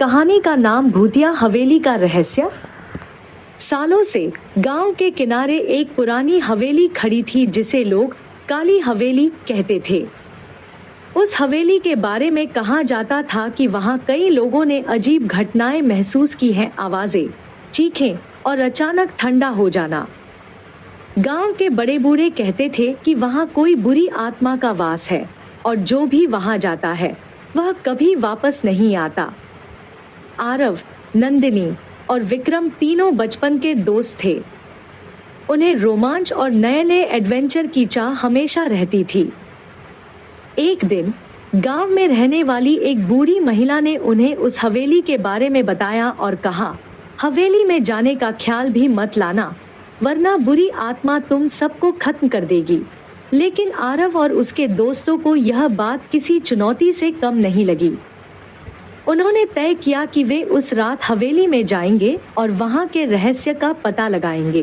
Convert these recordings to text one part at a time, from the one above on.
कहानी का नाम भूतिया हवेली का रहस्य। सालों से गांव के किनारे एक पुरानी हवेली खड़ी थी जिसे लोग काली हवेली कहते थे। उस हवेली के बारे में कहा जाता था कि वहां कई लोगों ने अजीब घटनाएं महसूस की हैं, आवाजें, चीखें और अचानक ठंडा हो जाना। गांव के बड़े बूढ़े कहते थे कि वहां कोई बुरी आत्मा का वास है और जो भी वहां जाता है वह कभी वापस नहीं आता। आरव, नंदिनी और विक्रम तीनों बचपन के दोस्त थे। उन्हें रोमांच और नए नए एडवेंचर की चाह हमेशा रहती थी। एक दिन गांव में रहने वाली एक बूढ़ी महिला ने उन्हें उस हवेली के बारे में बताया और कहा, हवेली में जाने का ख्याल भी मत लाना, वरना बुरी आत्मा तुम सबको खत्म कर देगी। लेकिन आरव और उसके दोस्तों को यह बात किसी चुनौती से कम नहीं लगी। उन्होंने तय किया कि वे उस रात हवेली में जाएंगे और वहां के रहस्य का पता लगाएंगे।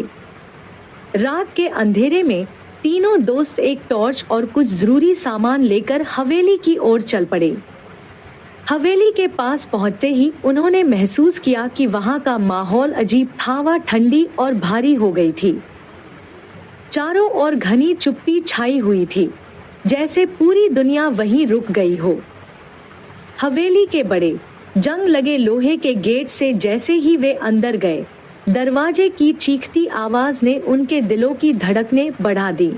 रात के अंधेरे में तीनों दोस्त एक टॉर्च और कुछ जरूरी सामान लेकर हवेली की ओर चल पड़े। हवेली के पास पहुंचते ही उन्होंने महसूस किया कि वहां का माहौल अजीब था। हवा ठंडी और भारी हो गई थी। चारों ओर घनी चुप्पी छाई हुई थी, जैसे पूरी दुनिया वहीं रुक गई हो। हवेली के बड़े जंग लगे लोहे के गेट से जैसे ही वे अंदर गए, दरवाजे की चीखती आवाज ने उनके दिलों की धड़कनें बढ़ा दी।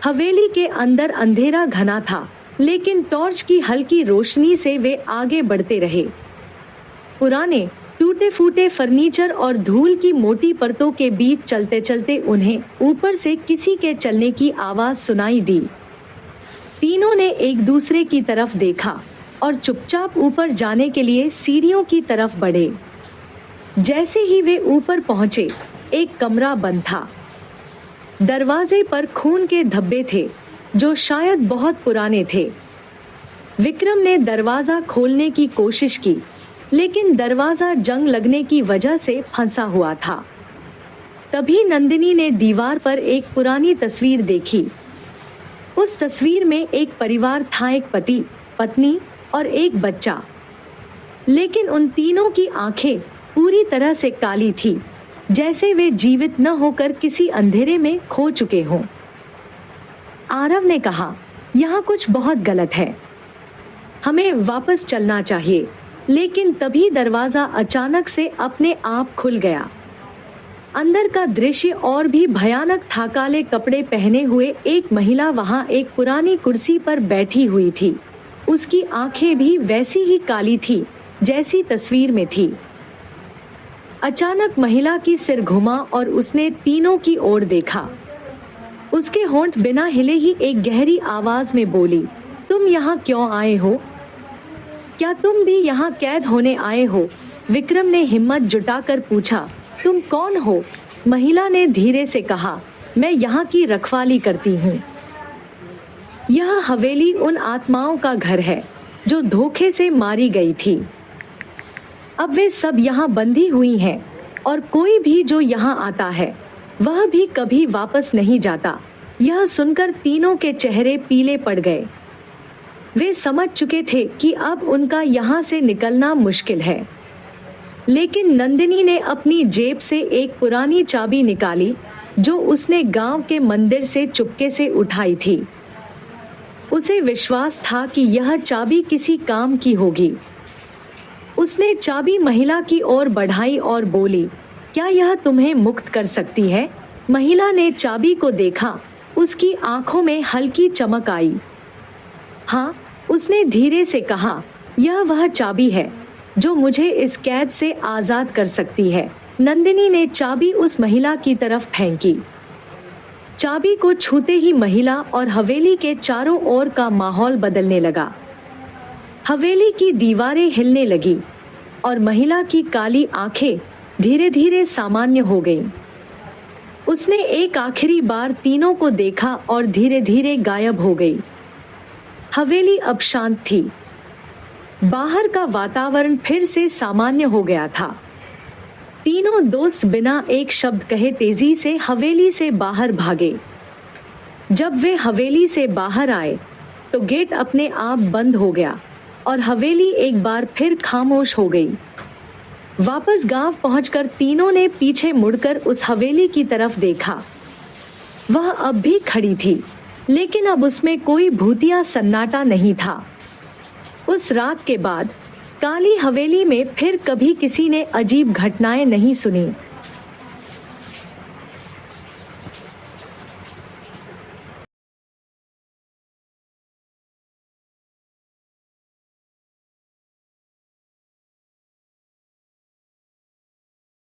हवेली के अंदर अंधेरा घना था, लेकिन टॉर्च की हल्की रोशनी से वे आगे बढ़ते रहे। पुराने टूटे फूटे फर्नीचर और धूल की मोटी परतों के बीच चलते चलते उन्हें ऊपर से किसी के चलने की आवाज सुनाई दी। तीनों ने एक दूसरे की तरफ देखा और चुपचाप ऊपर जाने के लिए सीढ़ियों की तरफ बढ़े। जैसे ही वे ऊपर पहुंचे, एक कमरा बंद था। दरवाजे पर खून के धब्बे थे जो शायद बहुत पुराने थे। विक्रम ने दरवाजा खोलने की कोशिश की, लेकिन दरवाजा जंग लगने की वजह से फंसा हुआ था। तभी नंदिनी ने दीवार पर एक पुरानी तस्वीर देखी। उस तस्वीर में एक परिवार था, एक पति, पत्नी और एक बच्चा। लेकिन उन तीनों की आंखें पूरी तरह से काली थी, जैसे वे जीवित न होकर किसी अंधेरे में खो चुके हों। आरव ने कहा, यहाँ कुछ बहुत गलत है, हमें वापस चलना चाहिए। लेकिन तभी दरवाजा अचानक से अपने आप खुल गया। अंदर का दृश्य और भी भयानक था। काले कपड़े पहने हुए एक महिला वहां एक पुरानी कुर्सी पर बैठी हुई थी। उसकी आंखें भी वैसी ही काली थी जैसी तस्वीर में थी। अचानक महिला की सिर घुमा और उसने तीनों की ओर देखा। उसके होंठ बिना हिले ही एक गहरी आवाज में बोली, तुम यहाँ क्यों आए हो? क्या तुम भी यहाँ कैद होने आए हो? विक्रम ने हिम्मत जुटाकर पूछा, तुम कौन हो? महिला ने धीरे से कहा, मैं यहाँ की रखवाली करती हूँ। यह हवेली उन आत्माओं का घर है जो धोखे से मारी गई थी। अब वे सब यहाँ बंधी हुई हैं और कोई भी जो यहाँ आता है वह भी कभी वापस नहीं जाता। यह सुनकर तीनों के चेहरे पीले पड़ गए। वे समझ चुके थे कि अब उनका यहाँ से निकलना मुश्किल है। लेकिन नंदिनी ने अपनी जेब से एक पुरानी चाबी निकाली जो उसने गांव के मंदिर से चुपके से उठाई थी। उसे विश्वास था कि यह चाबी किसी काम की होगी। उसने चाबी महिला की ओर बढ़ाई और बोली, क्या यह तुम्हें मुक्त कर सकती है? महिला ने चाबी को देखा। उसकी आंखों में हल्की चमक आई। हाँ, उसने धीरे से कहा, यह वह चाबी है जो मुझे इस कैद से आजाद कर सकती है। नंदिनी ने चाबी उस महिला की तरफ फेंकी। चाबी को छूते ही महिला और हवेली के चारों ओर का माहौल बदलने लगा। हवेली की दीवारें हिलने लगी और महिला की काली आंखें धीरे धीरे सामान्य हो गईं। उसने एक आखिरी बार तीनों को देखा और धीरे धीरे गायब हो गई। हवेली अब शांत थी। बाहर का वातावरण फिर से सामान्य हो गया था। तीनों दोस्त बिना एक शब्द कहे तेजी से हवेली से बाहर भागे। जब वे हवेली से बाहर आए तो गेट अपने आप बंद हो गया और हवेली एक बार फिर खामोश हो गई। वापस गांव पहुंचकर तीनों ने पीछे मुड़कर उस हवेली की तरफ देखा। वह अब भी खड़ी थी, लेकिन अब उसमें कोई भूतिया सन्नाटा नहीं था। उस रात के बाद काली हवेली में फिर कभी किसी ने अजीब घटनाएं नहीं सुनी।